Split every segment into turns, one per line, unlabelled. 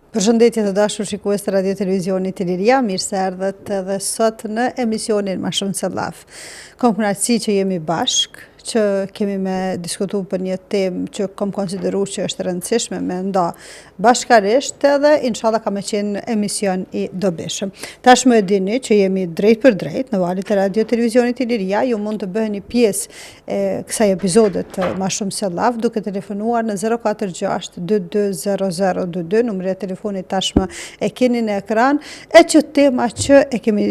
Përshëndetje të dashur shikues të Radio Televizionit Iliria, mirë se erdhët edhe sot në emisionin Ma Shumë Se Llaf. Kam kënaqësi që jemi bashk, që kemi me diskutu për një temë që kom konsideru që është rëndësishme me nda bashkarisht edhe inshallah ka me qenë emision i dobishëm. Tashmë e dini që jemi drejt për drejt në valët e Radio Televizionit Iliria, ju mund të bëheni pjesë e kësaj epizodet Ma Shumë Se Llaf duke telefonuar në 046 220022, numri e telefonit tashmë e keni në ekran, e që tema që e kemi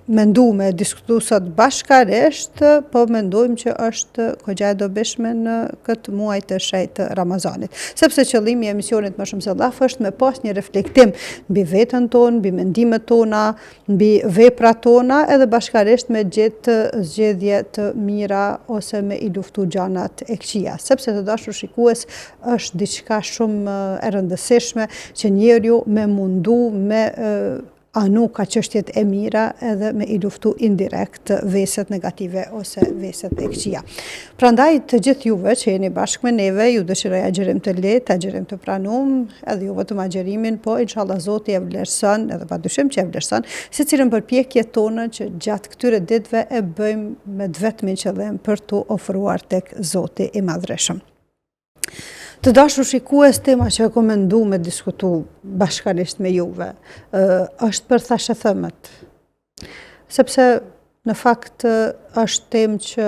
mendu me diskutu sot bashkarisht, po mendojmë që është kogja e dobishme në këtë muaj të shenjtë Ramazanit. Sepse qëllimi i emisionit Ma Shumë Se Llaf është me pas një reflektim mbi veten tonë, mbi mendimet tona, mbi veprat tona, edhe bashkarisht me gjetë zgjedhje të mira ose me i luftu gjanat e këqija. Sepse të dashur shikues është diçka shumë e rëndësishme që njeriu me mundu me anu ka çështjet e mira edhe me i luftu indirekt veset negative ose veset e këqija. Prandaj të gjithë juve që jeni bashkë me neve, ju dëshiroj agjerim të lehtë, agjerim të pranum, edhe ju vetëm agjerimin, po inshallah Zoti e vlerëson, edhe padyshim që e vlerëson, secilën përpjekje tonë që gjatë këtyre ditëve e bëjmë me vetmin qëllim për t'u ofruar tek Zoti i Madhreshëm. Të dashur shikues, tema që e kom mendu me diskutu bashkarisht me juve është për thashëthëmet. Sepse në fakt është temë që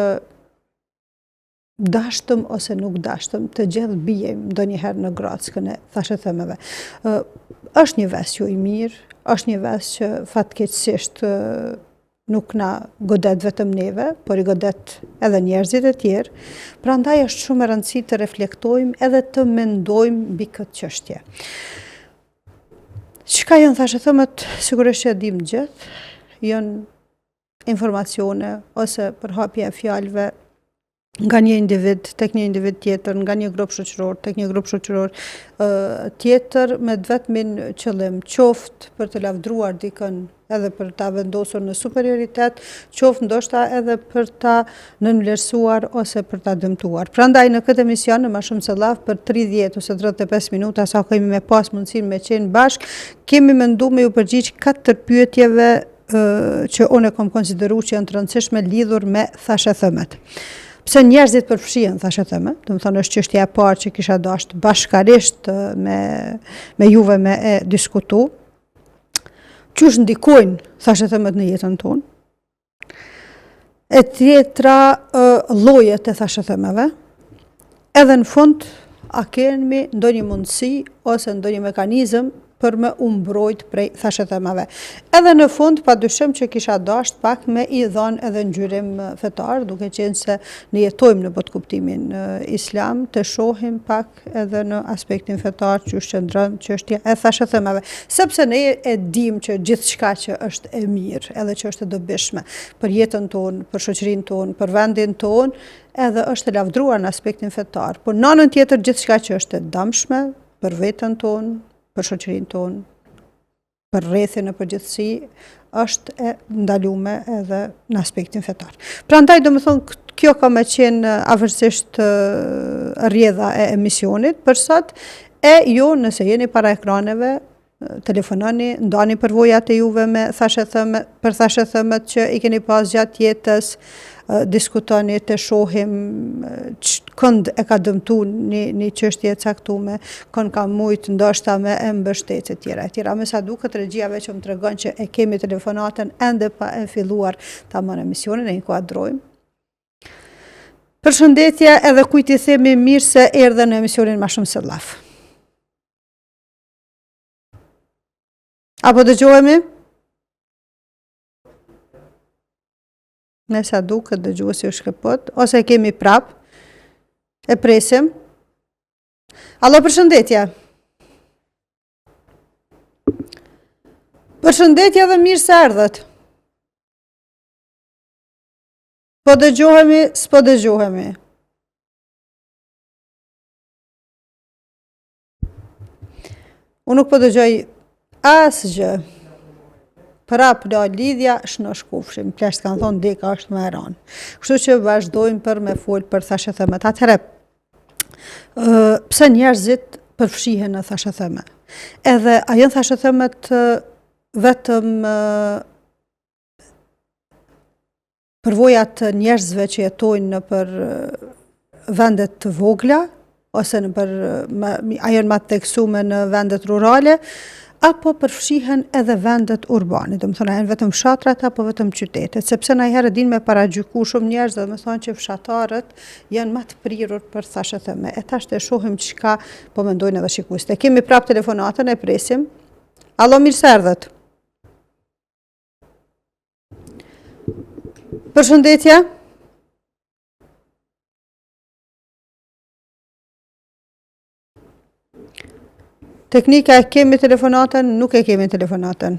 dashtëm ose nuk dashtëm të gjithë bijem ndonjëherë në grackën e thashëthëmeve. Është një ves që i mirë, është një ves që fatkeqësisht nuk na godet vetëm neve, por i godet edhe njerëzit e tjerë. Prandaj është shumë e rëndësishme të reflektojmë edhe të mendojmë mbi këtë çështje. Çka janë thashëthëmet, sigurisht që e dim gjithë, janë informacione ose përhapje e fjalëve nga një individ tek një individ tjetër, nga një grup shoqëror tek një grup shoqëror tjetër, me vetmin qëllim qoftë për të lavdruar dikën edhe për ta vendosur në superioritet, qoftë ndoshta edhe për ta nënvlerësuar ose për ta dëmtuar. Prandaj në këtë emision në Ma Shumë Se Llaf për 30 ose 35 minuta sa kemi me pas mundësinë me qenë bashk, kemi menduar me ju përgjigj 4 pyetjeve që unë kam konsideruar që janë të rëndësishme lidhur me thashëthëmet. Pse njerëzit përfshihen thashëthëme, do të thonë është çështja e parë që kisha dashur bashkarisht me juve me e diskutu. Qysh ndikojnë thashëthëmet në jetën tonë? E tjetra llojet e thashëthëmeve. Edhe në fund a kemi ndonjë mundësi ose ndonjë mekanizëm për me mbrojt prej thashëthëmeve. Edhe në fund, padyshim që kisha dashur pak me i dhënë edhe ngjyrim fetar, duke qenë se ne jetojmë në botkuptimin islam, të shohim pak edhe në aspektin fetar që qëndron çështja e thashëthëmeve. Sepse ne e dim që gjithçka që është e mirë, edhe që është e dobishme për jetën tonë, për shoqërinë tonë, për vendin tonë, edhe është e lavdruar në aspektin fetar. Por në anën tjetër gjithçka që është e dëmshme për veten tonë, për shoqërinë tonë, për rrethin në përgjithësi, është e ndalume edhe në aspektin fetar. Prandaj do më thonë, kjo ka me qenë afërsisht rrjedha e emisionit për sot, e ju nëse jeni para ekraneve, telefononi, ndani përvojat e juve me për thashëthëmet që i keni pas gjatë jetës, diskutoni të shohim kënd e ka dëmtu një çështje e caktuar, kënd ka mujt ndoshta me e mbështetje tjera. Me sa duket regjia veç më tregon që e kemi telefonatën ende pa e filluar ta marrë emisionin, e inkuadrojmë. Përshëndetje, edhe kujt i themi mirë se erdhe në emisionin Ma Shumë Se Llaf. Apo dëgjohemi? Nësa duket dëgjuesi u shkëput, ose e kemi prap, e presim. Allo, përshëndetje. Përshëndetje dhe mirë se erdhët. Po dëgjohemi, s'po dëgjohemi. Unë nuk po dëgjoj asgjë. Prap la lidhja shno shkufshim, plesht kanë thonë deka është më ranë. Kështu që vazhdojmë për me folë për thashëthëmet. Atëherë, pse njerëzit përfshihen në thashëthëme? Edhe a janë thashëthëmet vetëm përvojat njerëzve që jetojnë në për vendet të vogla, ose a janë ma të teksume në vendet rurale, apo përfshihen edhe vendet urbane, do më thonë, a janë vetëm fshatrat apo vetëm qytetet, sepse na herë din me paragjyku shumë njerëz dhe me thonë që fshatarët janë ma të prirur për thashëthëme. E tash të shohim çka po mendojnë edhe shikuesit. E kemi prap telefonatën, e presim. Allo, mirë se erdhët. Përshëndetje. Teknika, e kemi telefonatën, nuk e kemi telefonatën.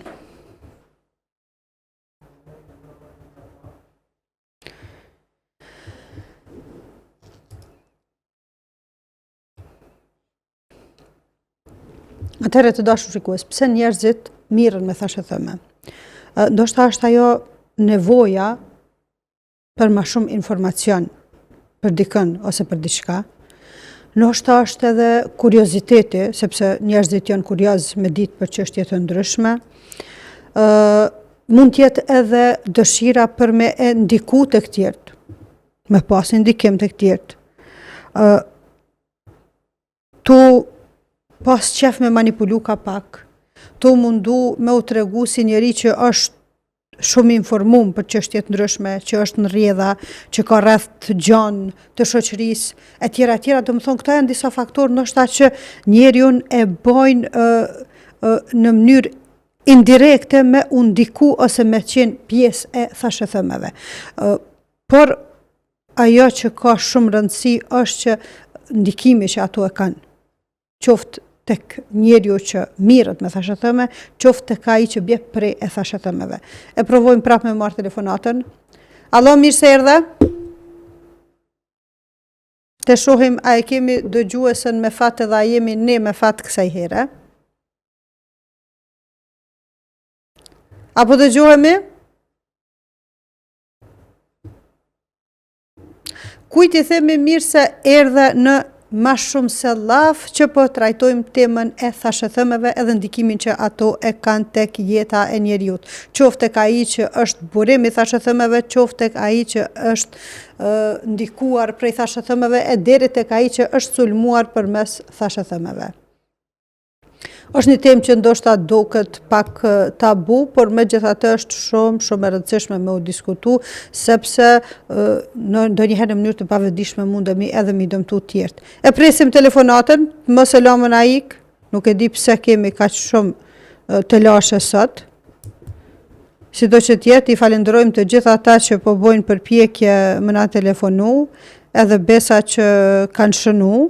Atëherë të dashur shikues, pse njerëzit mirën me thashëthëme? Ndoshta është ajo nevoja për ma shumë informacion për dikën ose për diçka. Ndoshta është edhe kurioziteti, sepse njerëzit janë kurioz me ditë për çështje të ndryshme. Mund t'jetë edhe dëshira për me e ndiku tek tjerët, me pas ndikim tek tjerët. Tu pas qef me manipulu ka pak, tu mundu me u tregu si njeri që është shumë informum për çështje të ndryshme, që është në rrjedha, që ka rreth të gjanë të shoqërisë, e tjera, do më thonë, këta janë disa faktorë ndoshta që njeriun e bojnë në mënyrë indirekte me u ndiku ose me qenë pjesë e thashëthëmeve. Por ajo që ka shumë rëndësi është që ndikimi që ato e kanë, qoftë tek njeriu që mirët me thashëthëme, qoftë tek ai që bje prej e thashëthëmeve. E provojmë prapë me marrë telefonatën. Allo, mirë se erdhe. Të shohim a e kemi dëgjuesën me fat edhe a jemi ne me fat kësaj here. Apo dëgjohemi? Kujt i themi mirë se erdhe në ma shumë se laf që po trajtojmë temën e thashëthëmeve edhe ndikimin që ato e kanë tek jeta e njeriut. Qoftë tek ai që është burim i thashëthëmeve, qoftë tek ai që është ndikuar prej thashëthëmeve e deri tek ai që është sulmuar përmes thashëthëmeve. Është një temë që ndoshta duket pak tabu, por megjithatë është shumë e rëndësishme me u diskutu, sepse ndonjëherë në mënyrë të pavetëdijshme mundemi edhe mi dëmtu të tjerët. E presim telefonatën, mos e lamën a ik, nuk e di pse kemi kaq shumë të lashe sot. Sido që tjetë, i falenderojmë të gjitha ata që po bojnë përpjekje më na telefonu, edhe besa që kanë shënu.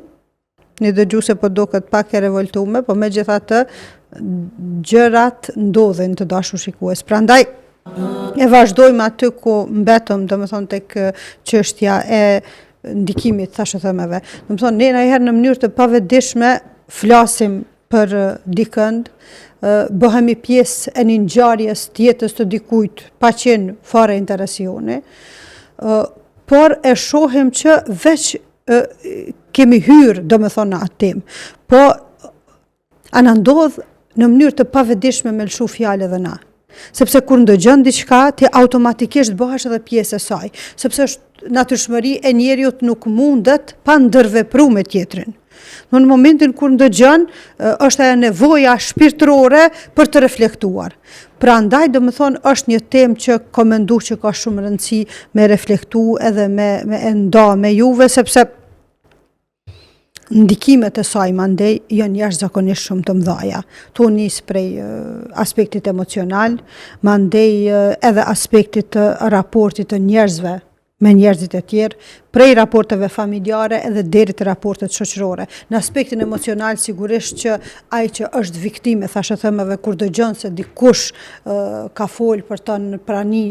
Një dëgjuse po do këtë pak e revoltume, po me gjitha të gjërat ndodhin të dashur shikues. Prandaj e vazhdojmë aty ku mbetëm, do më thonë tek çështja e ndikimit thashëthëmeve. Do më thonë, ne ndonjëherë në mënyrë të pavetëdijshme flasim për dikën, bëhemi pjesë e një ngjarjes të jetës të dikujt, pa qenë fare interesioni, por e shohim që veç kemi hyrë, do me thonë, në atë temë. Po, ana ndodhë në mënyrë të pavetëdijshme me lëshu fjalë edhe na. Sepse kur ndëgjon diçka, ti automatikisht bëhesh edhe pjesë e saj. Sepse është natyrshmëri e njeriut nuk mundet pa ndërvepru me tjetrin. Në momentin kur ndëgjon, është ajo nevoja shpirtërore për të reflektuar. Prandaj, do më thonë, është një temë që komendu që ka shumë rëndësi me reflektu edhe me nda me juve, sepse ndikimet e saj mandej janë jashtëzakonisht shumë të mëdha. Tu nis prej aspektit emocional, mandej edhe aspektit të raportit të njerëzve me njerëzit e tjerë, prej raporteve familjare edhe deri te raportet shoqërore. Në aspektin emocional sigurisht që ai që është viktime thashëthëmeve kur dëgjon se dikush ka fol për të në prani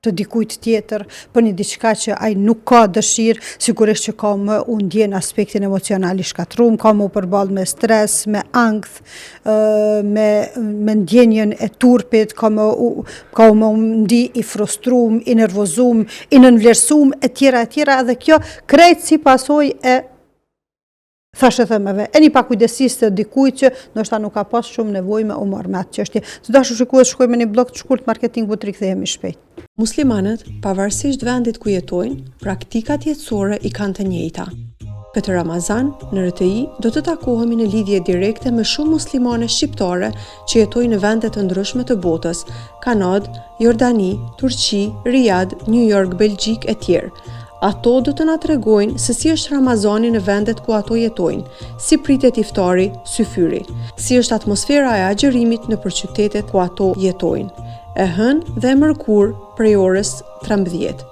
të dikujt tjetër, për një diçka që ai nuk ka dëshirë, sigurisht që ka më u ndjen aspektin emocional i shkatrum, ka më u përballë me stres, me ankth, me ndjenjen e turpit, ka më u ndi i frustrum, i nervozum, i nënvlerësum, e tjera, edhe kjo krejt si pasojë e thashë thëmeve, e një pakujdesisë të dikujt që ndoshta nuk ka pas shumë nevojë me u marrë me atë çështje. Të dashur shikues, shkojmë në një blog të shkurt marketingu, të rikthehemi shpejt.
Muslimanët, pavarësisht vendit ku jetojnë, praktikat jetësore i kanë të njëjta. Këtë Ramazan, në RTI, do të takohemi në lidhje direkte me shumë muslimane shqiptare që jetojnë në vende të ndryshme të botës, Kanadë, Jordani, Turqi, Riyadh, New York, Belgjik e tjerë. Ato do të na tregojnë se si është Ramazani në vendet ku ato jetojnë, si pritet iftari, syfyri, si është atmosfera e agjërimit në qytetet ku ato jetojnë, e hënë dhe e mërkur prej orës 13.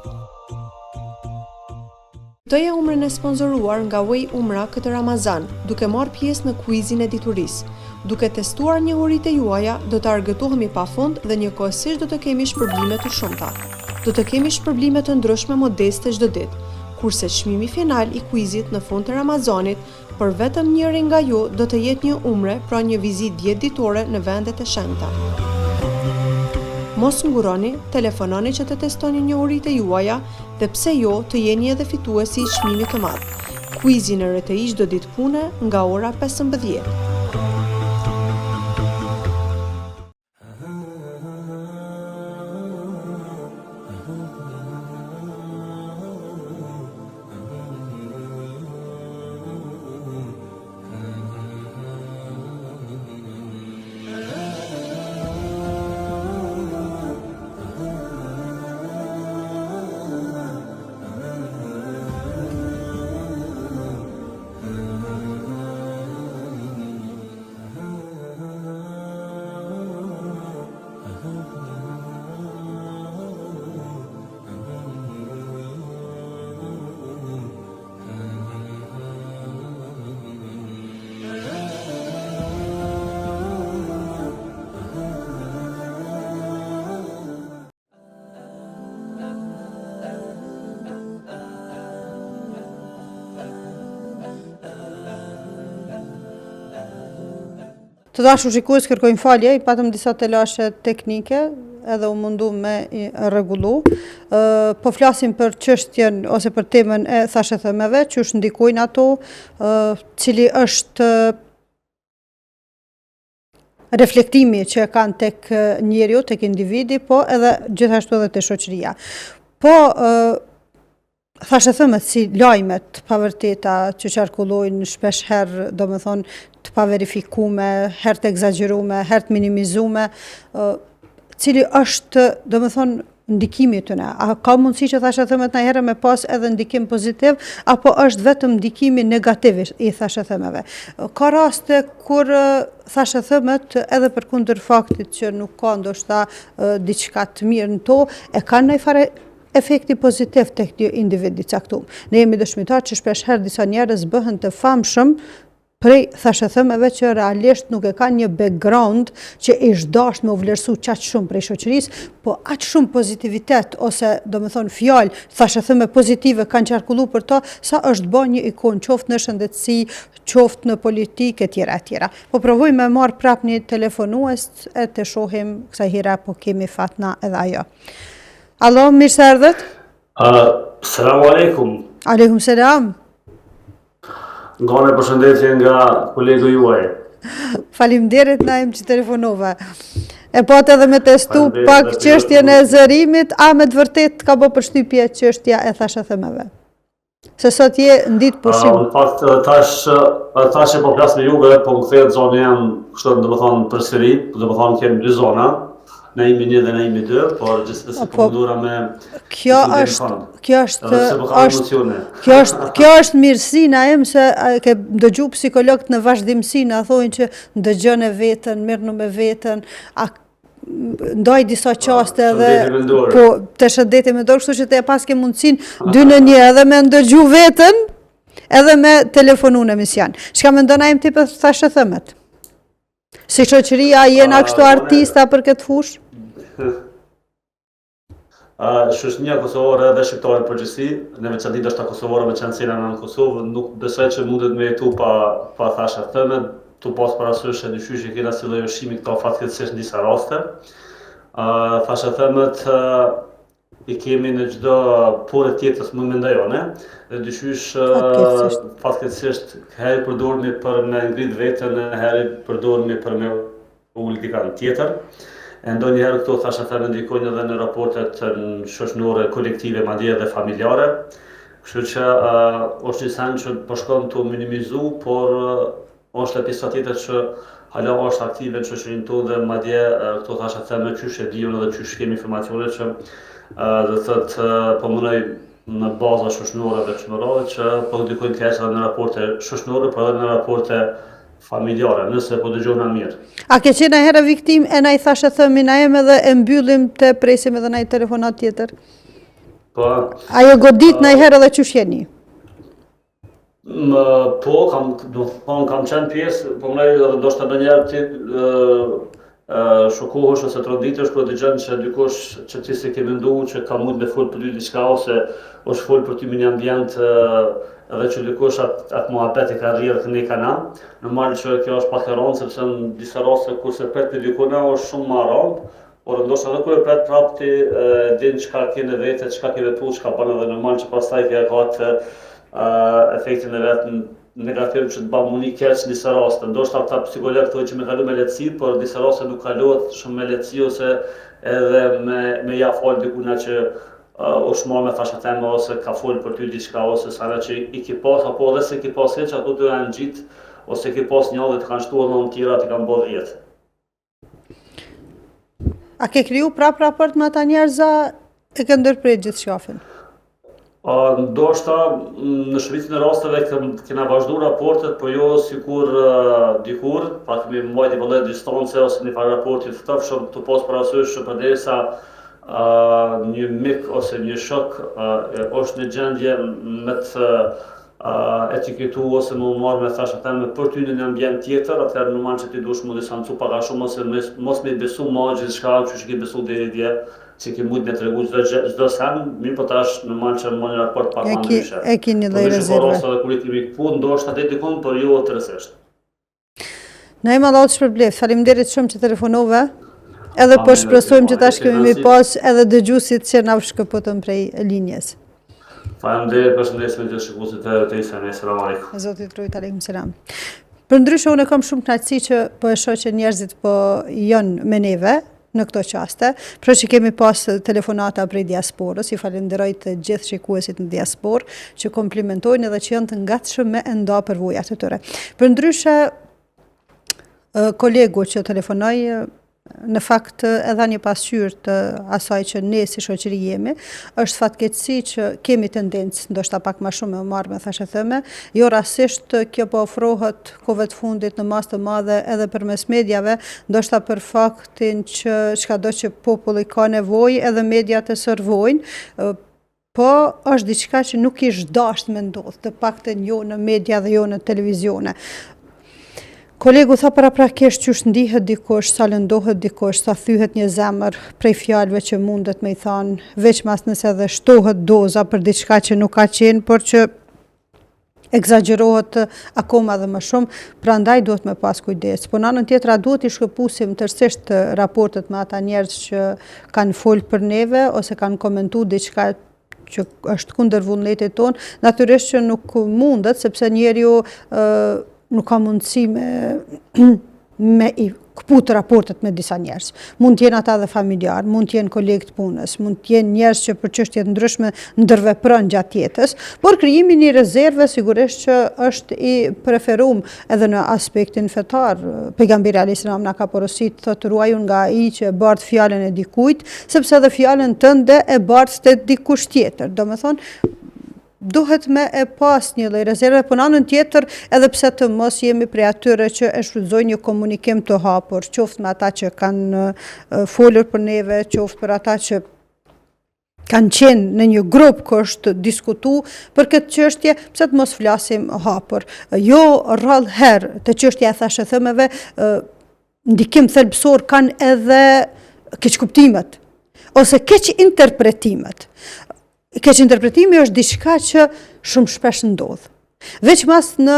Doja umrën e sponsoruar nga Way Umra këtë Ramazan, duke marrë pjesë në kuizin e diturisë. Duke testuar njohuritë juaja, do të argëtohemi pafund dhe njëkohësisht do të kemi shpërblime të shumta. Do të kemi shpërblime të ndryshme modeste çdo ditë, kurse çmimi final i kuizit në fund të Ramazanit për vetëm njërin nga ju do të jetë një umre, pra një vizitë 10 ditore në vendet e shenjta. Mos nguroni, telefononi që të testoni njohuritë juaja dhe pse jo të jeni edhe fituesi i çmimit të madh. Kuizi në RTI çdo ditë pune nga ora 15.
Të dashur shikues, kërkojmë falje, i patëm disa telashe teknike, edhe u mundu me i rregullu. Po flasim për çështjen ose për temën e thashë thëmeve, që është ndikojnë ato, cili është reflektimi që kanë tek njeriu, tek individi, po edhe gjithashtu edhe te shoqëria. Po thashë thëmet si lajmet pavërteta që qarkullojnë shpesh herë, domethënë të paverifikume, herë të egzagerume, herë të minimizume, cili është, domethënë, ndikimi të ne. A ka mundësi që thashë thëmet në herë me pas edhe ndikim pozitiv, apo është vetëm ndikimi negativ i thashë thëmeve? Ka raste kur thashë thëmet, edhe për kundër faktit që nuk ka ndoshta diçka të mirë në to, e kanë ndonjë farë efekti pozitiv tek një individ i caktuar. Ne jemi dëshmitar që shpesh herë disa njerëz bëhen të famshëm prej thashë thëmeve që realisht nuk e kanë një background që është dashur me u vlerësu qaq shumë prej shoqërisë, po aq shumë pozitivitet ose domethënë fjalë thashë thëme pozitive kanë qarkulluar për to, sa është bën një ikon qoftë në shëndetësi, qoftë në politikë e tjera e tjera. Po provojmë me marr prap një telefonues e të shohim kësaj hera po kemi fatna edhe ajo. Alo, mirë se erdhët.
Selamu alaikum.
Aleikum selam.
Nga me përshëndetje nga kolegu juaj.
Faleminderit na që telefonova. E pat edhe me testu pak çështjen e zërimit, a me të vërtet ka bë përshtypje çështja e thashë thëmeve? Se sot je në ditë pushim.
Në fakt tash e po flas me juve, po më kthehet zona jam, kështu domethënë përsëri, domethënë kemi dy zona. Në imi 1 dhe në imi 2, por gjithsesi po ndura me
kjo është mirësina im se ke dëgju psikologët në vazhdimsi na thonë që ndëgjon e veten, mirnu me veten, ndaj disa qaste edhe po të shëndeti me dorë, kështu që te pas ke mundësinë 2 në 1 edhe me ndëgju veten edhe me telefonu në emision. Çka mendon ai ti për thashë thëmet? Si shoqëria jena kështu artista për këtë fushë?
Shoqënia kosovare dhe shqiptare përgjithësi, në veçantë ndoshta kosovare me çancela në Kosovë, nuk besoj që mundet me jetu pa thashë thëme, tu pas parasysh se dyshys që kena si lloj ushqimi këto fatkeqësisht në disa raste. Thashë thëmet i kemi në çdo pore tjetrës më mendojone, dhe dyshysh fatkeqësisht herë përdormi për me ngrit veten, herë përdormi për me ul dikant tjetër. E ndonjëherë këto thashë thënë ndikojnë edhe në raportet shoqërore, kolektive, madje edhe familjare. Kështu që është një sen që po shkon të minimizu, por është e pjesa tjetër që hala është aktive në shoqërinë tonë dhe madje këto thashë thënë qysh e diun edhe qysh kemi informacione që dhe thotë po mënoj në baza shoqërore dhe çmërore që po ndikojnë keq edhe në raporte shoqërore, por edhe në raporte familjare, nëse po dëgjona mirë.
A ke qenë herë viktim e na i thashë thëmi na jem edhe e mbyllim të presim edhe na i telefonat tjetër?
Po.
Ajo godit na i herë edhe qysh jeni?
Po, kam qenë pjesë, po mënej edhe ndoshta ndonjëherë ti shokohesh ose troditesh kur dëgjon që dikush që ti se ke menduar që ka mund me fol për ty diçka ose është fol për ty në një ambient edhe që dikush atë muhabet e ka rrirë të ne kana. Normal që kjo është pak e rëndë, sepse në disa raste kur se pret për dikuna është shumë më rëndë, por ndoshta edhe kur e pret prap ti din çka ke në vete, çka ke vepruar, çka bën edhe normal që pastaj ke atë efektin e vet negativ që të bëjmë unë keq në disa raste. Ndoshta ata psikologët thonë që më kalon me lehtësi, por në disa raste nuk kalohet shumë me lehtësi ose edhe me ja fal dikuna që është marrë me thasha tema ose ka folë për ty diçka ose sa që i ki pas apo edhe se ki pas që ato të janë gjitë ose ki pas një dhe të kanë shtuar në tjera të kanë bërë jetë.
A ke kriju prap raport me ata njerëza e ke ndërprer gjithë shkafin?
Ndoshta në shërbim e rasteve kena vazhdu raportet, po jo sikur dikur, pra kemi mbajt një vëllë distance ose një farë raportit të tëfshëm të pas parasysh që përderisa një mik ose një shok është në gjendje me të etiketu ose më marrë me thashë theme për ty në një ambient tjetër, atëherë normal që ti dush më distancu paka shumë ose mos me besu ma gjithçka që ke besu deri dje, që ke mujt me të regu çdo sen, mirë po tash normal që më një raport pak më ndryshe.
E ki një lloj rezerve.
Edhe kur i kemi këpu, ndoshta deri dikon, por jo tërësisht.
Na im Allahu të shpërbleft, faleminderit shumë që telefonove. Edhe po shpresojmë që tash kemi më pas edhe dëgjuesit që na shkëputën prej linjes.
Faleminderit, përshëndetje me gjithë shikuesit e Tejsani, selam aleikum.
Zoti trojt, aleikum selam. Për ndryshe unë kam shumë kënaqësi që po e shoh që njerëzit po janë me neve në këto qaste, pra që kemi pas telefonata prej diasporës, i falenderoj të gjithë shikuesit në diasporë që komplimentojnë edhe që janë të ngatshëm me nda përvojat e tyre. Për ndryshe, kolegu që telefonoj, në fakt edhe një pasqyrë të asaj që ne si shoqëri jemi, është fatkeqësi që kemi tendencë, ndoshta pak më shumë me marrë me thashë thëme, jo rasisht kjo po ofrohet kohëve të fundit në masë të madhe edhe përmes medjave, ndoshta për faktin që çkado që populli ka nevojë edhe mediat e servojnë, po është diçka që nuk ish dasht me ndodhë, të paktën jo në media dhe jo në televizione. Kolegu tha paraprakisht qysh ndihet dikush, sa lëndohet dikush, sa thyhet një zemër prej fjalëve që mundet me i thanë, veç mas nëse edhe shtohet doza për diçka që nuk ka qenë, por që egzagerohet akoma dhe më shumë, prandaj duhet me pas kujdes. Po në anën tjetra duhet i shkëpusim tërësisht raportet me ata njerëz që kanë folë për neve ose kanë komentu diçka që është kundër vullnetit tonë, natyrisht që nuk mundet, sepse njeriu nuk ka mundësi me i këput raportet me disa njerëz. Mund t'jenë ata dhe familjar, mund t'jenë kolegë të punës, mund t'jenë njerëz që për çështje ndryshme ndërvepron gjatë jetës, por krijimi një rezerve sigurisht që është i preferuar edhe në aspektin fetar. Pejgamberi alayhis salam na ka porosit thotë ruaju nga ai që e bart fjalën e dikujt, sepse edhe fjalën tënde e bart te dikush tjetër. Domethënë duhet me e pas një lloj rezerve, por në anën tjetër, edhe pse të mos jemi prej atyre që e shfrytëzojnë një komunikim të hapur, qoftë me ata që kanë folur për neve, qoftë për ata që kanë qenë në një grup që është diskutu për këtë çështje, pse të mos flasim hapur. Jo rrallë herë të çështja e thashë thëmeve, ndikim thelbësor kanë edhe keqkuptimet ose keq interpretimet. Keq interpretimi është diçka që shumë shpesh ndodh. Veç mas në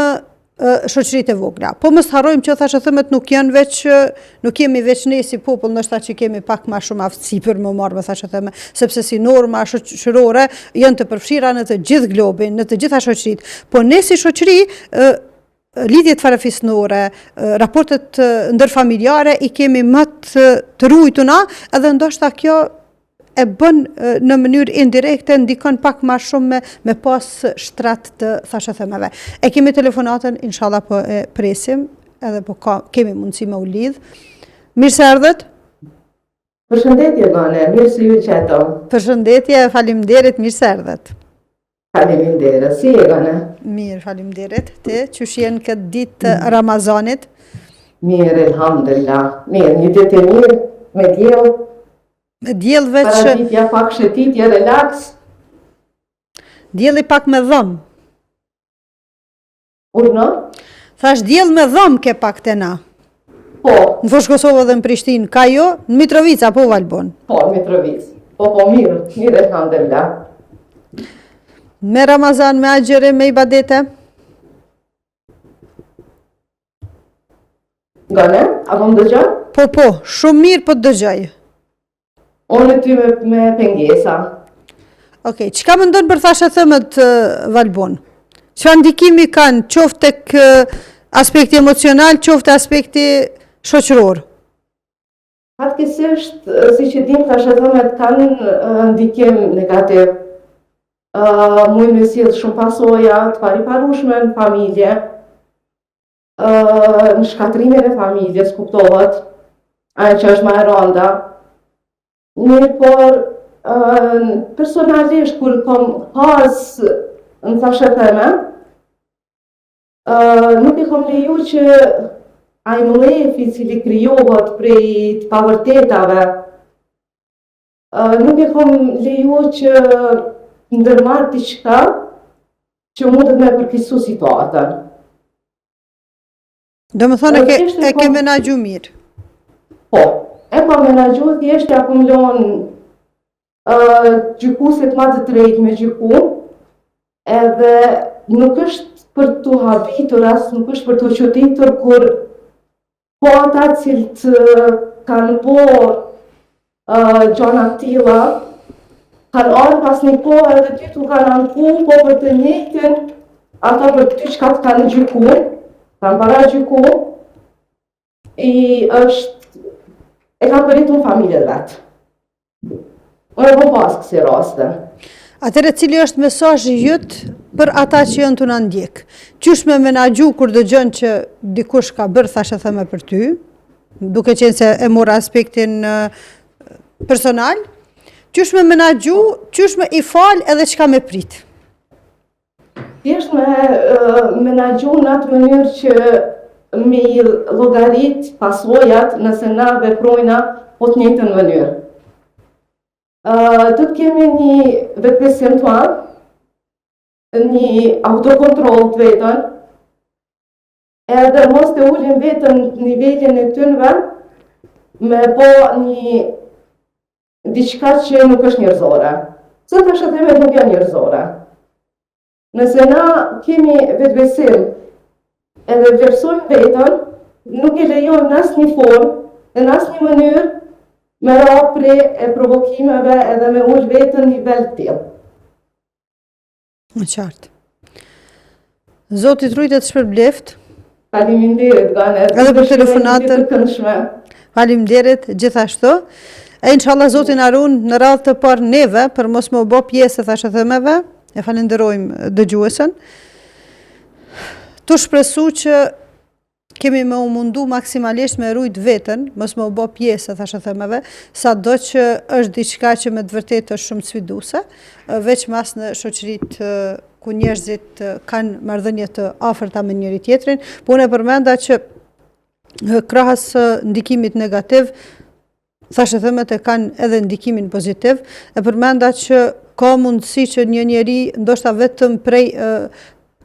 shoqëritë e vogla. Po mos harrojmë që thashë thëmet nuk jemi veç ne si popull, ndoshta që kemi pak më shumë aftësi për më marrë me thashë thëme, sepse si norma shoqërore janë të përfshira në të gjithë globin, në të gjitha shoqëritë. Po ne si shoqëri lidhjet farefisnore, raportet ndërfamiljare i kemi më të ruajtuna, edhe ndoshta kjo e bën në mënyrë indirekte, ndikon pak më shumë me pas shtrat të thashë themeve. E kemi telefonatën, inshallah po e presim, edhe po kemi mundësi me u lidh. Mirë se erdhët.
Përshëndetje, Gane, mirë se ju qeto.
Përshëndetje, faleminderit, mirë se erdhët.
Faleminderit, si e Gane?
Mirë, faleminderit. Ti, qysh jenë këtë ditë Ramazanit?
Mirë, elhamdulillah. Mirë, një ditë e mirë, me diell.
Me diell veç...
Paraditja pak shëtitje, relax.
Dielli pak me dhëm.
Urno?
Thash diell me dhëm ke pak të na.
Po.
Në Fushë Kosovë dhe në Prishtinë, ka jo? Në Mitrovica, po Valbon?
Po, në Mitrovic. Po, mirë, elhamdulillah.
Me Ramazan, me agjerim, me ibadete?
Gane, apo më dëgjoj?
Po, shumë mirë po të dëgjoj.
Unë ty me pengesa.
Okej, çka mendon për thashë thëmët Valbon? Çfarë ndikimi kanë qoftë tek aspekti emocional, qoftë aspekti shoqëror?
Fatkesisht, si që dim, thashë thëmët kanë ndikim negativ. Mujnë me sjellë shumë pasoja të pariparueshme në familje, në shkatrimin e familjes, kuptohet, ajo që është më e rënda. Mirë, por personalisht kur kom pas në thashë theme, nuk e kom leju që ai mlefi cili krijohet prej të pavërtetave, nuk e kom leju që ndërmarr diçka që mundet me përkeqësu situatën.
Do më thonë e ke menaxhu mirë?
Po, e pa menaxhu, thjesht e akumulon gjykusit ma të drejtë me gjyku, edhe nuk është për të habitur, as nuk është për të çuditur kur po ata cilët kanë gjona tilla, kanë ardhur pas një kohë edhe ty tu kanë anku, po për të njëjtën, ata për ty çka të kanë gjyku, kanë para gjyku, e ka përritur në familjen vetë. Unë e po pas kësi raste.
Atëre cili është mesazhi jyt për ata që janë të na ndjek? Qysh me menaxhu kur dëgjon që dikush ka bërë thashë theme për ty, duke qenë se e mora aspektin personal, qysh me menaxhu, qysh me i fal edhe çka me prit?
Thjesht me menaxhu në atë mënyrë që me i llogarit pasojat nëse na veprojna po të njëjtën mënyrë. Do të kemi një vetbesim të madh, një autokontroll të vetën, edhe mos të ulim vetën në nivelin e tynëve, me bo një diçka që nuk është njerëzore. Se të shëtime nuk janë njerëzore. Nëse na kemi vetbesim edhe vlerësojmë vetën, nuk e lejojmë në asnjë formë, në asnjë mënyrë, me ra prej e provokimeve edhe me ullë vetën një nivel të tillë.
Në qartë. Zoti t'rujtet shpërbleft.
Faleminderit, Gane.
Edhe për telefonatën. Faleminderit gjithashtu. E inshallah Zoti na ruan në radhë të parë neve për mos më bë pjesë thashë themeve. E falenderojmë dëgjuesën. Tu shpresu që kemi me u mundu maksimalisht me rujt vetën, mos me u bë pjesë thashë themeve, sado që është diçka që me të vërtetë është shumë sfiduese, veç mas në shoqëritë ku njerëzit kanë marrëdhënie të afërta me njëri tjetrin, po unë e përmenda që krahas ndikimit negativ, thashë themet e kanë edhe ndikimin pozitiv, e përmenda që ka mundësi që një njeri ndoshta vetëm prej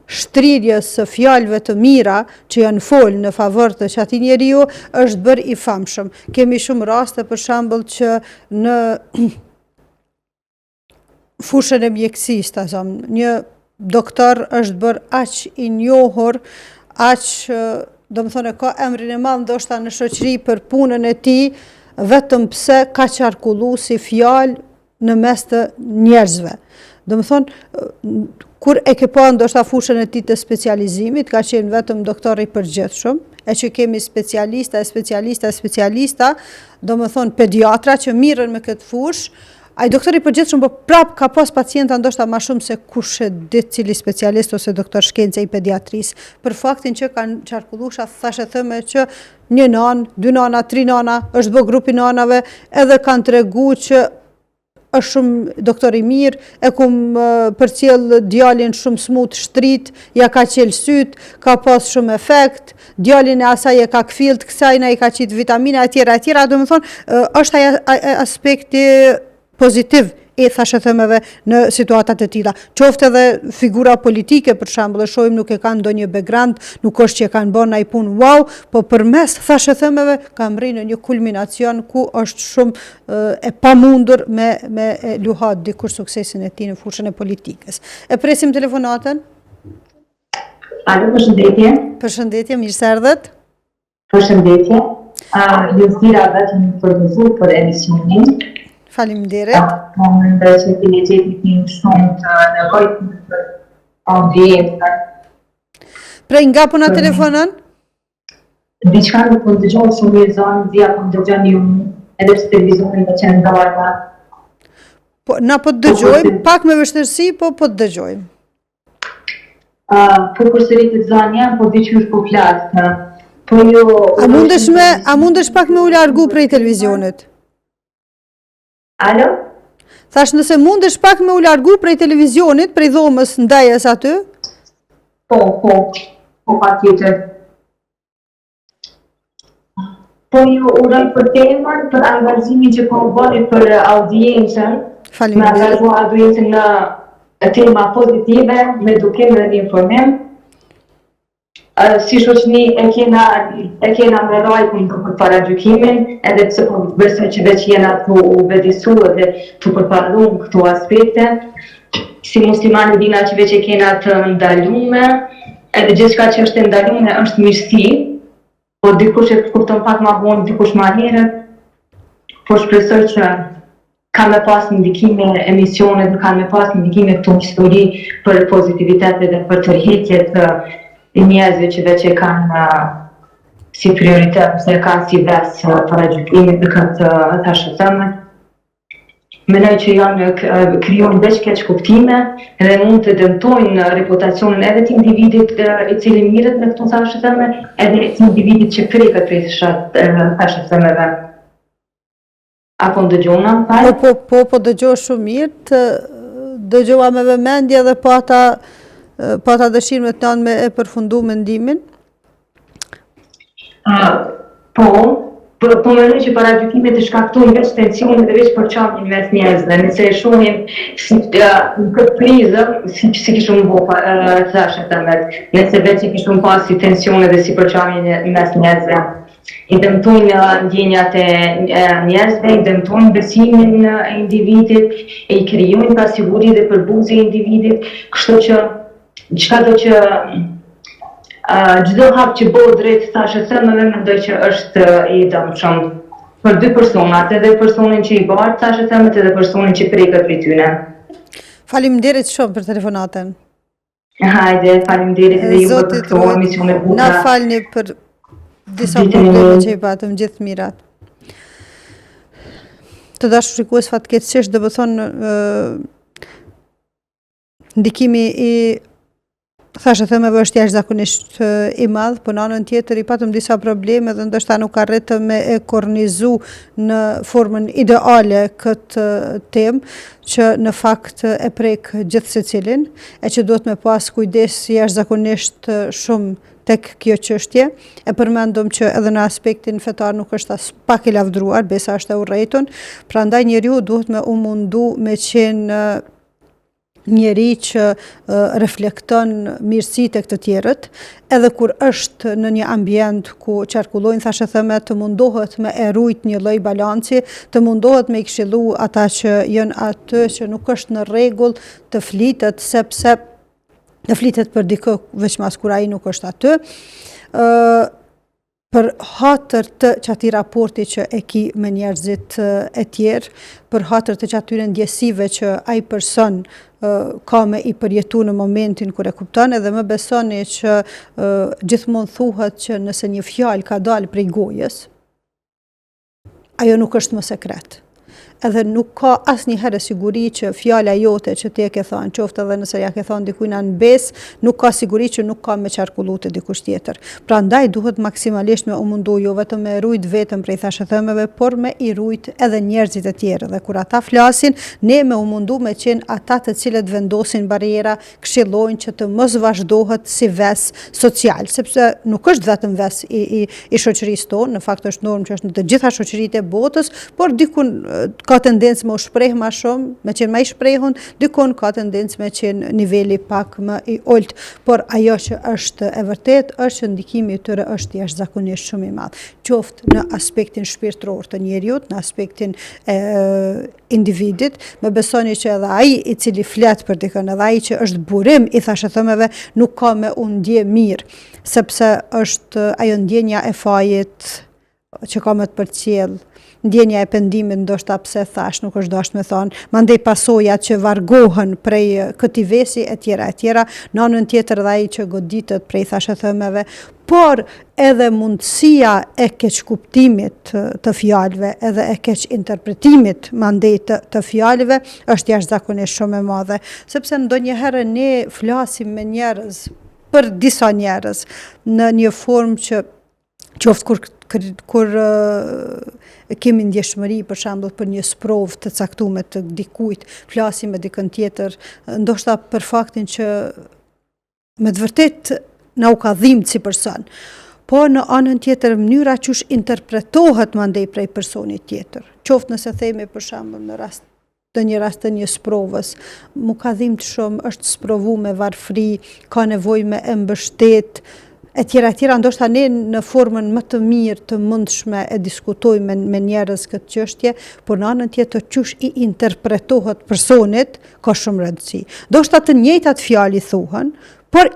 shtrirjes së fjalëve të mira që janë folë në favor të çatij njeriu është bërë i famshëm. Kemi shumë raste për shembull që në fushën e mjekësisë, një doktor është bërë aq i njohur, do më thonë, ka emrin e madh ndoshta në shoqëri për punën e tij, vetëm pse ka qarkullu si fjalë në mes të njerëzve. Do më thonë, kur e ke pa ndoshta fushën e tij të specializimit, ka qenë vetëm doktor i përgjithshëm, e që kemi specialista, do më thonë pediatra që mirën me këtë fushë, ai doktori i përgjithshëm po prap ka pas pacienta ndoshta më shumë se kush e di cili specialist ose doktor shkencë i pediatrisë, për faktin që kanë qarkullusha thashë thëme që një nanë, 2 nana, 3 nana, është bë grupi nanave, edhe kanë tregu që është shumë doktor i mirë, e kum përcjell djalin shumë smut shtrit, ja ka qel syt, ka pas shumë efekt, djalin e asaj e ka kfilt, kësajna i ka qit vitamina e tjera, do më thonë, është aspekti pozitiv e thashë thëmeve në situatat e tilla. Qoftë edhe figura politike, për shembull, e shohim nuk e kanë ndonjë background, nuk është që e kanë bërë ndaj punë wow, po përmes thashë thëmeve kanë rrinë në një kulminacion ku është shumë e pamundur me luhat dikur suksesin e tij në fushën e politikës. E presim telefonatën.
Alo, përshëndetje.
Përshëndetje, mirë se erdhët.
Përshëndetje. Ju zgjira vetëm për për emisionin.
Faleminderit.
Po mendoj që keni gjetur shumë të nevojshëm për audiencën.
Prej nga po na telefonon?
Diçka nuk po dëgjoj shumë mirë zonë, dia po dëgjon ju edhe pse televizorin do të qenë ndarë.
Po na po dëgjojmë, pak me vështirësi, po dëgjojmë.
Po përsëritet zonja, po diçka po flas. Po ju
A mundesh pak me u largu prej televizionit?
Alo?
Thash nëse mundesh pak me u largu prej televizionit, prej dhomës ndajes aty?
Po patjetër. Po ju uroj për temën, për angazhimin që po bëni për audiencën.
Faleminderit.
Me angazhu audiencën në tema pozitive, me edukim dhe informim. Si shoqëni e kena me rajtën për paragjykimin, edhe pse po besoj që veç jena të u vedisu dhe të përparu këto aspekte. Si muslimani dina që veç e kena të ndalume, edhe gjithçka që është e ndalume është mirësi, po dikush e kupton pak ma vonë, dikush ma herët, po shpresoj që ka me pas ndikime emisionet, ka me pas ndikime këto histori për pozitivitet dhe për tërheqjet njerëzve që veç e kanë si prioritet, ose e kanë si ves paragjykimit dhe këtë thashë thëme. Mendoj që janë krijojnë veç keq kuptime dhe mund të dëmtojnë reputacionin edhe të individit i cili mirët me këto thashë thëme, edhe të individit që preket prej thashë thëmeve. Apo ndëgjona?
Po dëgjoj shumë mirë, dëgjova me vëmendje dhe pata dëshirë me të nanë me e përfundu mendimin?
Po mendoj që paragjykimet të shkaktojnë veç tensionin dhe veç përçarjen mes njerëzve. Nëse e shohim si këtë krizë, si kishim thashë thëmet, nëse veç i kishim pas si tensione dhe si përçarjen mes njerëzve. I dëmtojnë ndjenjat e njerëzve, i dëmtojnë besimin e individit, e i krijojnë pasiguri dhe përbuzje e individit, kështu që çka do që çdo hap që bëhet drejt thashë thëmeve, mendoj që është i dëmshëm për dy personat, edhe personin që i bart thashë thëmet edhe personin që preket prej tyne.
Faleminderit shumë për telefonatën.
Hajde, faleminderit edhe ju për këto emisione bukur.
Na falni për disa probleme që i patëm, gjithë mirat. Të dashur shikues, fatkeqësisht do të thonë ndikimi i thashë thëmeve është jashtëzakonisht i madh, po në anën tjetër i patëm disa probleme dhe ndoshta nuk arritëm me e kornizu në formën ideale këtë temë që në fakt e prek gjithë secilin, e që duhet me pas kujdes jashtëzakonisht shumë tek kjo çështje. E përmendëm që edhe në aspektin fetar nuk është as pak i lavdruar, besa është e urrejtur, prandaj njeriu duhet me u mundu me qenë njeri që reflekton mirësitë e të tjerët, edhe kur është në një ambient ku qarkullojnë thashë thëme, të mundohet me e rujt një lloj balanci, të mundohet me i këshillu ata që janë aty që nuk është në rregull të flitet, sepse dhe flitet për dikë veç mas kur ai nuk është aty, për hatër të qati raporti që e ki me njerëzit e tjerë, për hatër të qatyre ndjesive që ai person ka me i përjetu në momentin kur e kupton, edhe më besoni që gjithmonë thuhet që nëse një fjalë ka dalë prej gojës, ajo nuk është më sekret. Edhe nuk ka asnjëherë siguri që fjala jote që ti e ke thënë, qoftë edhe nëse ja ke thënë dikujt në bes, nuk ka siguri që nuk ka me qarkullu te dikush tjetër. Prandaj duhet maksimalisht me u mundu jo vetëm me rujt vetëm prej thashëthëmeve, por me i rujt edhe njerëzit e tjerë. Dhe kur ata flasin, ne me u mundu me qenë ata të cilët vendosin bariera, këshillojnë që të mos vazhdohet si ves social, sepse nuk është vetëm ves i shoqërisë tonë, në fakt është normë që është në të gjitha shoqëritë e botës, por dikun ka tendencë me u shpreh ma shumë, me qenë ma i shprehun, dikon ka tendencë me qenë niveli pak më i olt, por ajo që është e vërtet është që ndikimi i tyre është jashtëzakonisht shumë i madh, qoftë në aspektin shpirtëror të njeriut, në aspektin e individit, me besoni që edhe ai i cili flet për dikën, edhe ai që është burim i thashëthëmeve, nuk ka me u ndje mirë, sepse është ajo ndjenja e fajit që ka me të përcjell, ndjenja e pendimit ndoshta pse thash, nuk është dashur me thonë, mandej pasojat që vargohen prej këtij vesi e tjera, në anën tjetër dhe ai që goditet prej thashëthëmeve, por edhe mundësia e keqkuptimit të fjalëve, edhe e keq interpretimit mandej të fjalëve është jashtëzakonisht shumë e madhe, sepse ndonjëherë ne flasim me njerëz, për disa njerëz, në një formë që qoftë kur kemi ndjeshmëri për shembull për një sprovë të caktuar të dikujt, flasim me dikën tjetër, ndoshta për faktin që me të vërtet na u ka dhimbë si person, po në anën tjetër mënyra qysh interpretohet mandej prej personit tjetër. Qoftë nëse themi për shembull në rast të një sprovës, mu ka dhimbë shumë, është sprovu me varfëri, ka nevojë me e mbështet, e tjera, ndoshta ne në formën më të mirë të mundshme e diskutojmë me njerëz këtë çështje, por në anën tjetër qysh i interpretohet personit ka shumë rëndësi. Ndoshta të njëjtat fjalë thuhen, por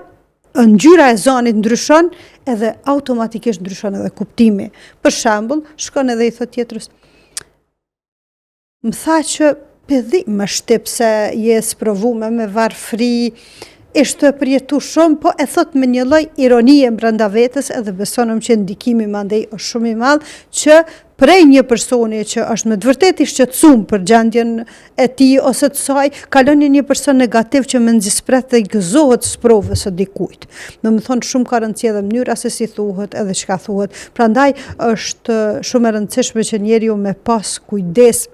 ngjyra e zonit ndryshon edhe automatikisht ndryshon edhe kuptimi. Për shembull, shkon edhe i thot tjetrës, më tha që pedhi më shtip se je sprovume me varfëri, ishte përjetu shumë, po e thot me një lloj ironie brenda vetes, edhe besonëm që ndikimi mandej është shumë i madh, që prej një personi që është me të vërtetë i shqetësuar për gjendjen e tij ose të saj, kalon një person negativ që me nxjispret dhe i gëzohet sprovës së dikujt. Domethënë shumë ka rëndësi edhe mënyra se si thuhet edhe çka thuhet. Prandaj është shumë e rëndësishme që njeriu me pas kujdes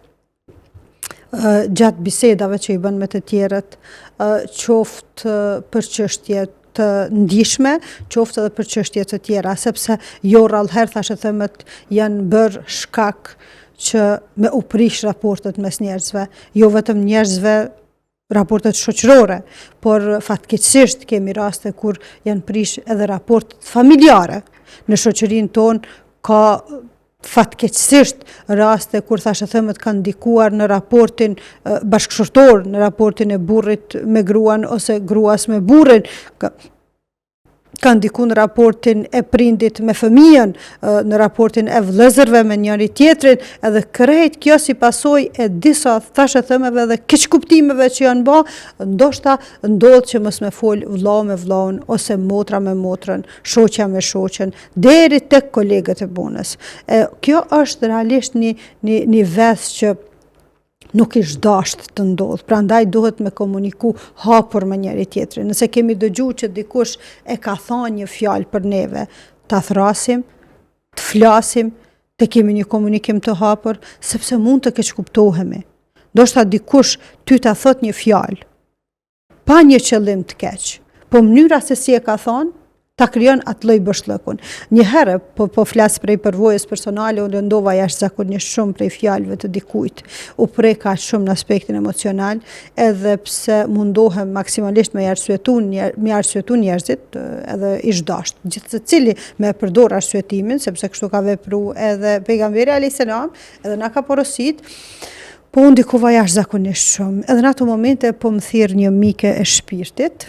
gjatë bisedave që i bën me të tjerët, qoftë për çështje të ndihshme, qoftë edhe për çështje të tjera, sepse jo rrallëherë thashëthëmet janë bërë shkak që me u prish raportet mes njerëzve, jo vetëm njerëzve raportet shoqërore, por fatkeqësisht kemi raste kur janë prish edhe raportet familjare. Në shoqërinë tonë ka fatkeqësisht raste kur thashëthëmet kanë ndikuar në raportin bashkëshortor, në raportin e burrit me gruan ose gruas me burrin, kanë ndiku në raportin e prindit me fëmijën, në raportin e vëllezërve me njëri tjetrin, edhe krejt kjo si pasojë e disa thashëthëmeve dhe keqkuptimeve që janë bë, ndoshta ndodh që mos me fol vëllau me vëllaun ose motra me motrën, shoqja me shoqen, deri tek kolegët e punës. Kjo është realisht një ves që nuk ish dasht të ndodh, prandaj duhet me komuniku hapur me njëri tjetrin. Nëse kemi dëgjuar që dikush e ka thënë një fjalë për neve, ta thrasim, të flasim, të kemi një komunikim të hapur, sepse mund të keqkuptohemi. Ndoshta dikush ty ta thot një fjalë, pa një qëllim të keq, po mënyra se si e ka thënë, ta krijon atë lloj bëshllëkun. Një herë po flas prej përvojës personale, u lëndova jashtëzakonisht shumë prej fjalëve të dikujt. U preka shumë në aspektin emocional, edhe pse mundohem maksimalisht me arsyetu njerëzit, edhe ish dasht. Gjithë secili me përdor arsyetimin, sepse kështu ka vepruar edhe pejgamberi alayhis salam, edhe na ka porosit. Po unë ndikova jashtëzakonisht shumë. Edhe në ato momente po më thirr një mike e shpirtit,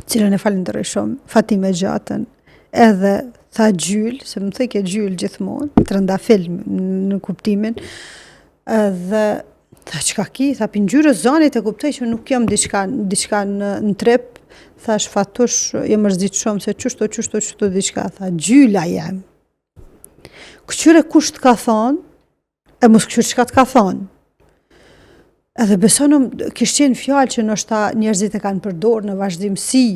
cilën e falenderoj shumë, Fatime Gjatën, edhe tha gjyl, se më thëke gjyl gjithmonë, trëndafil në kuptimin, edhe tha qka ki, tha për ngjyrës zanit e kuptoj që nuk jam diçka në trep, thash Fatush, jem mërzit shumë se qështu diçka, tha gjyla jem. Këqyre kush të ka thonë, e mos këqyre qka të ka thonë. Edhe besonëm, kishtë qenë fjallë që nështë njerëzit e kanë përdorë në vazhdimësi,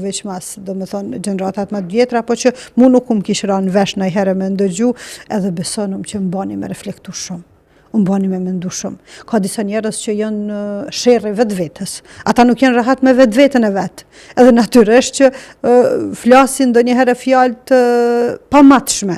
veç mas, do me thonë, gjeneratat më të vjetra, po që mu nuk kishë ranë vesh në i herë me ndëgju, edhe besonëm që më bani me reflektu shumë. Unë bani me mendu shumë. Ka disa njerëz që janë sherrë vetë vetës. Ata nuk janë rahat me vetë vetën e vetë. Edhe natyresht që flasin do njëherë fjalë të pamatshme.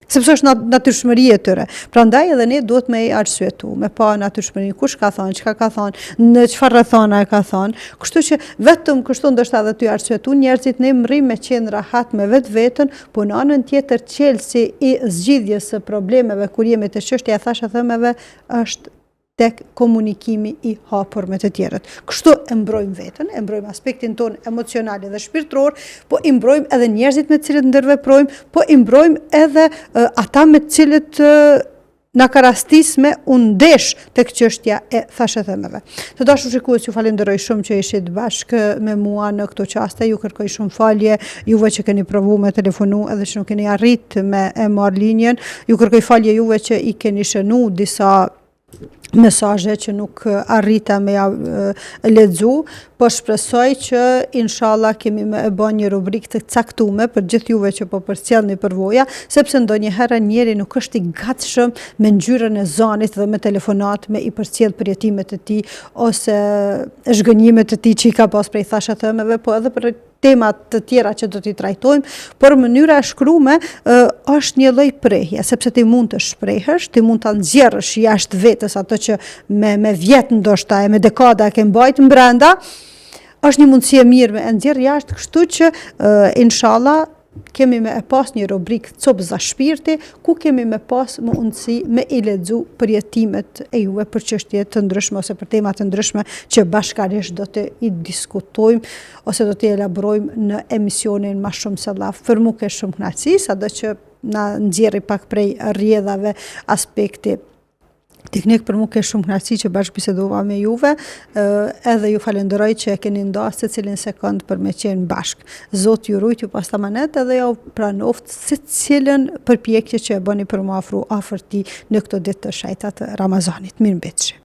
Sepse është natyrshmëria e tyre. Prandaj edhe ne duhet me arsyetu, me pa natyrshmërinë, kush ka thonë, çka ka thonë, në çfarë rrethana e ka thonë. Kështu që vetëm kështu ndoshta edhe ty arsyetu njerëzit ne mrim me qenë rahat me vetveten, po në anën tjetër çelësi i zgjidhjes së problemeve kur jemi te çështja e thashë themeve është tek komunikimi i hapur me të tjerët. Kështu e mbrojmë veten, e mbrojmë aspektin ton emocional dhe shpirtëror, po i mbrojmë edhe njerëzit me të cilët ndërveprojmë, po i mbrojmë edhe ata me të cilët na ka rastis me undesh tek çështja e thashëthemeve. Të dashur shikues, ju falenderoj shumë që ishit bashkë me mua në këto qaste, ju kërkoj shumë falje, juve që keni provu me telefonu edhe që nuk keni arrit me e marr linjen, ju kërkoj falje juve që i keni shënu disa mesazhe që nuk arrita me ja lexu, po shpresoj që inshallah kemi me e bën një rubrikë të caktuar për gjithë juve që po përcjellni përvoja, sepse ndonjëherë njeri nuk është i gatshëm me ngjyrën e zanit dhe me telefonat me i përcjell përjetimet e tij ose zhgënjimet e tij që i ka pas prej thashëthemeve, po edhe për temat të tjera që do t'i trajtojmë, por mënyra e shkrume është një lloj prehje, sepse ti mund të shprehësh, ti mund ta nxjerrësh jashtë vetes ato që me vjet ndoshta e me dekada ke mbajt brenda, është një mundësi e mirë me e nxjerr jashtë, kështu që inshallah kemi me e pas një rubrikë copëza shpirti, ku kemi me pas mundësi me i lexu përjetimet e juve për çështje të ndryshme ose për tema të ndryshme që bashkarisht do të i diskutojmë ose do të elaborojmë në emisionin Ma Shumë Se Llaf. Për mua ka shumë kënaqësi, sado që na nxjerri pak prej rrjedhave aspekti teknik, për mua ka shumë kënaqësi që bashkë bisedova me juve, edhe ju falenderoj që e keni ndasë secilin sekond për me qenë bashkë. Zot ju rujt ju pas tamanet edhe ju pranoft secilën përpjekje që e bëni për më afru afërti në këto ditë të shejta të Ramazanit. Mirëmbëjtje.